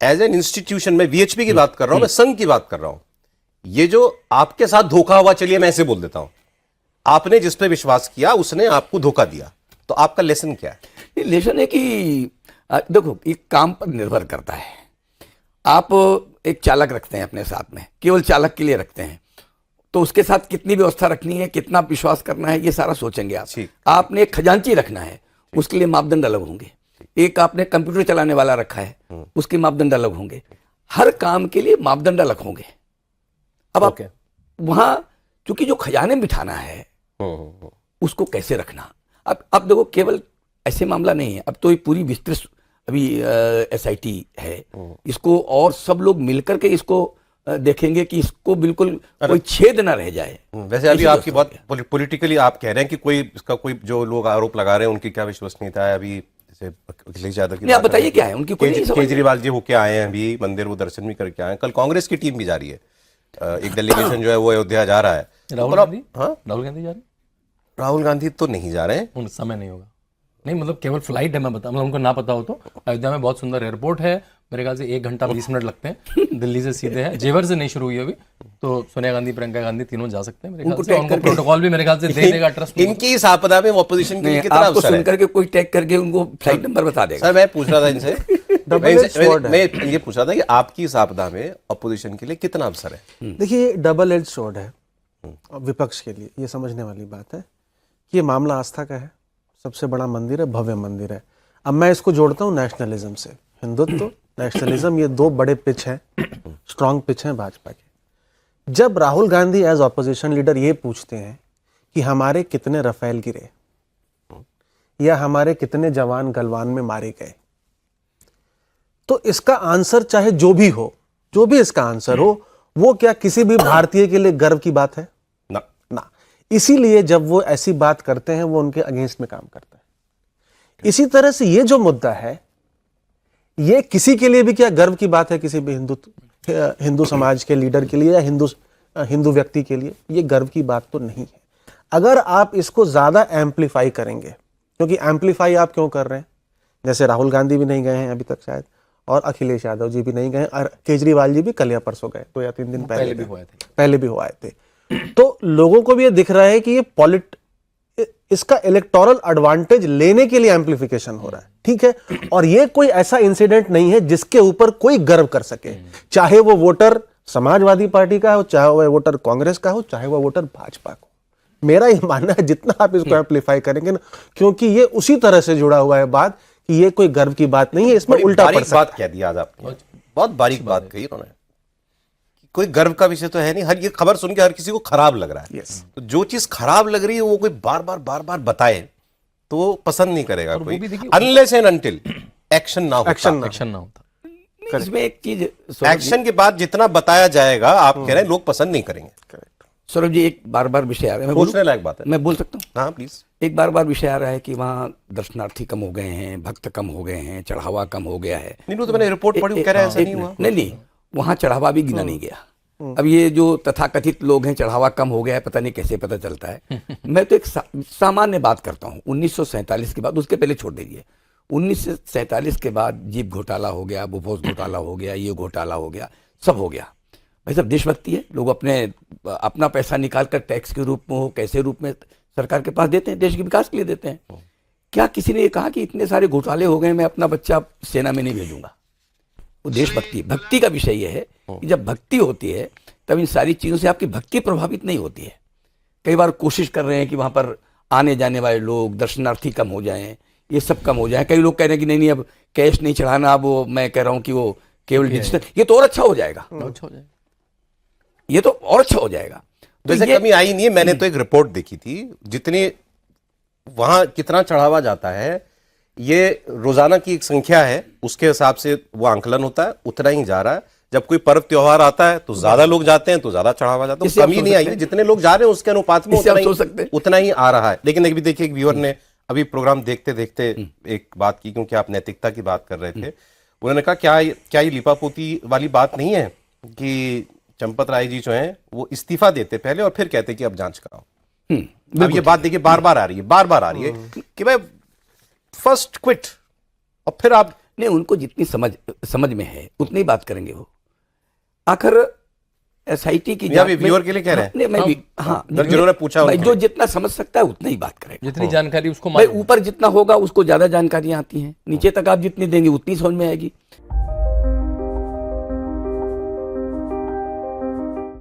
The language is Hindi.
एज एन इंस्टीट्यूशन में वीएचपी की बात कर रहा हूं, मैं संघ की बात कर रहा हूं। ये जो आपके साथ धोखा हुआ, चलिए मैं ऐसे बोल देता हूं, आपने जिस पे विश्वास किया उसने आपको धोखा दिया, तो आपका लेसन क्या है? लेसन है कि देखो, ये काम पर निर्भर करता है। आप एक चालक रखते हैं अपने साथ में, केवल चालक के लिए रखते हैं, तो उसके साथ कितनी व्यवस्था रखनी है, कितना विश्वास करना है, ये सारा सोचेंगे आप। आपने एक खजांची रखना है, उसके लिए मापदंड अलग होंगे। एक आपने कंप्यूटर चलाने वाला रखा है, उसके मापदंड अलग होंगे। हर काम के लिए मापदंड अलग होंगे। अब आप वहां, चूंकि जो खजाने में बिठाना है उसको कैसे रखना, अब देखो, केवल ऐसे मामला नहीं है। अब तो ये पूरी विस्तृत अभी एसआईटी है, इसको और सब लोग मिलकर के इसको देखेंगे कि इसको बिल्कुल कोई छेद ना रह जाए। वैसे अभी आपकी बहुत पॉलिटिकली आप कह रहे हैं कि कोई इसका कोई जो लोग आरोप लगा रहे हैं उनकी क्या विश्वसनीयता है? अभी जैसे अखिलेश यादव की आप बताइए क्या है उनकी? केजरीवाल जी होके आए हैं अभी मंदिर, वो दर्शन भी करके आए हैं। कल कांग्रेस की टीम भी जा रही है, एक डेलीगेशन जो है वो अयोध्या जा रहा है। राहुल गांधी जा रहे हैं? राहुल गांधी तो नहीं जा रहे हैं, उन समय नहीं होगा। नहीं मतलब केवल फ्लाइट है, मैं बता, मतलब उनको ना पता हो तो अयोध्या में बहुत सुंदर एयरपोर्ट है, मेरे ख्याल से 1 घंटा 20 मिनट लगते हैं, दिल्ली से सीधे है। जेवर से नहीं शुरू हुई अभी, तो सोनिया गांधी, प्रियंका गांधी तीनों जा सकते हैं मेरे ख्याल से। उनको प्रोटोकॉल भी मेरे ख्याल से दे देगा ट्रस्ट। इनकी इस आपदा में ऑपोजिशन के लिए कितना आपको अवसर है? सुन करके कोई टैग करके उनको फ्लाइट नंबर बता देगा। सर मैं पूछ रहा था इनसे मैं ये पूछ रहा था कि आपकी इस आपदा में ऑपोजिशन के लिए कितना अवसर है? देखिए, डबल एज स्वॉर्ड है विपक्ष के लिए। ये समझने वाली बात है कि ये मामला आस्था का है, सबसे बड़ा मंदिर है, भव्य मंदिर है। अब मैं इसको जोड़ता हूँ नेशनलिज्म से। हिंदुत्व, नेशनलिज्म, ये 2 बड़े पिच हैं, स्ट्रांग पिच हैं भाजपा के। जब Rahul Gandhi as opposition leader ये पूछते हैं कि हमारे कितने रफेल गिरे या हमारे कितने जवान गलवान में मारे गए, तो इसका आंसर चाहे जो भी हो, जो भी इसका आंसर हो, वो क्या किसी भी भारतीय के लिए गर्व की बात है? ना। इसीलिए जब वो ऐसी बात करते हैं, वो उनके अगेंस्ट में काम करता है। इसी तरह से ये जो मुद्दा है, ये किसी के लिए भी क्या गर्व की बात है? किसी भी हिंदू समाज के लीडर के लिए या हिंदू व्यक्ति के लिए ये गर्व की बात तो नहीं है। अगर आप इसको ज्यादा एम्पलीफाई करेंगे, क्योंकि एम्पलीफाई आप क्यों कर रहे हैं? जैसे राहुल गांधी भी नहीं गए हैं अभी तक शायद, और अखिलेश यादव जी भी नहीं गए, और केजरीवाल जी भी कल या परसों गए, 2 या 3 दिन पहले भी हुए थे। तो लोगों को भी ये दिख रहा है कि ये इसका इलेक्टोरल एडवांटेज लेने के लिए एम्प्लीफिकेशन हो रहा है, ठीक है। और ये कोई ऐसा इंसिडेंट नहीं है जिसके ऊपर कोई गर्व कर सके, चाहे वो वोटर समाजवादी पार्टी का हो, चाहे वो वोटर कांग्रेस का हो, चाहे वो वोटर भाजपा को। मेरा ये मानना है जितना आप इसको एम्प्लीफाई करेंगे ना, क्योंकि ये उसी तरह से जुड़ा हुआ है बात कि ये कोई गर्व की बात नहीं है, इसमें उल्टा पड़ सकता है। बात कह दी आज आपने, बहुत बारीक बात कही उन्होंने। कोई गर्व का विषय तो है नहीं, हर ये खबर सुन के हर किसी को खराब लग रहा है। तो जो चीज खराब लग रही है वो कोई बार बार बताए तो वो पसंद नहीं करेगा कोई, अनलेस एंड अनटिल एक्शन ना होता। इसमें एक चीज, एक्शन के बाद जितना बताया जाएगा, आप कह रहे हैं लोग पसंद नहीं करेंगे। सौरभ जी, एक बार विषय आ रहा है, पूछने लायक बात है, मैं बोल सकता हूँ? हाँ प्लीज। एक बार विषय आ रहा है कि वहाँ दर्शनार्थी कम हो गए हैं, भक्त कम हो गए हैं, चढ़ावा कम हो गया है। नहीं, तो मैंने रिपोर्ट पढ़ी, कह रहे हैं ऐसा नहीं हुआ। नहीं, वहाँ चढ़ावा भी गिना नहीं गया। अब ये जो तथाकथित लोग हैं, चढ़ावा कम हो गया है, पता नहीं कैसे पता चलता है। मैं तो एक सामान्य बात करता हूँ, 1947 के बाद, उसके पहले छोड़ दीजिए, 1947 के बाद जीप घोटाला हो गया, बोफोर्स घोटाला हो गया, ये घोटाला हो गया, सब हो गया। भाई साहब, देशभक्ति है, लोग अपना पैसा निकाल कर टैक्स के रूप में हो, कैसे रूप में सरकार के पास देते हैं, देश के विकास के लिए देते हैं। क्या किसी ने ये कहा कि इतने सारे घोटाले हो गए, मैं अपना बच्चा सेना में नहीं भेजूंगा? वो देशभक्ति, भक्ति का विषय ये है कि जब भक्ति होती है तब इन सारी चीजों से आपकी भक्ति प्रभावित नहीं होती है। कई बार कोशिश कर रहे हैं कि वहां पर आने जाने वाले लोग, दर्शनार्थी कम हो जाएं, ये सब कम हो जाए। कई लोग कह रहे हैं कि नहीं अब कैश नहीं चढ़ाना, वो मैं कह रहा हूं कि वो केवल डिजिटल, ये तो और अच्छा हो जाएगा, ये तो और अच्छा हो जाएगा। वैसे कमी आई नहीं है। मैंने तो एक रिपोर्ट देखी थी, जितने वहां कितना चढ़ावा जाता है, ये रोजाना की एक संख्या है, उसके हिसाब से वो आंकलन होता है, उतना ही जा रहा है। जब कोई पर्व त्योहार आता है तो ज्यादा लोग जाते हैं, तो ज्यादा चढ़ावा जाता है। कमी नहीं आई है, जितने लोग जा रहे हैं उसके अनुपात में उतना ही आ रहा है। लेकिन अभी देखिए, एक व्यूअर ने अभी प्रोग्राम देखते देखते एक बात की, क्योंकि आप नैतिकता की बात कर रहे थे, उन्होंने कहा क्या ये लिपापोती वाली बात नहीं है कि चंपत राय जी जो हैं वो इस्तीफा देते पहले और फिर कहते कि अब जांच कराओ। अब ये बात देखिए बार बार आ रही है कि भाई फर्स्ट क्विट और फिर आप नहीं, उनको जितनी समझ में है उतनी बात करेंगे वो। आखिर एसआईटी की या व्यूअर के लिए कह रहे हैं। नहीं, मैं भी हाँ, जिन्होंने पूछा भाई उनको। जो जितना समझ सकता है उतना ही बात करेगा। जितनी जानकारी उसको भाई ऊपर जितना होगा उसको ज्यादा जानकारियां आती हैं, नीचे तक आप जितनी देंगे उतनी समझ में आएगी।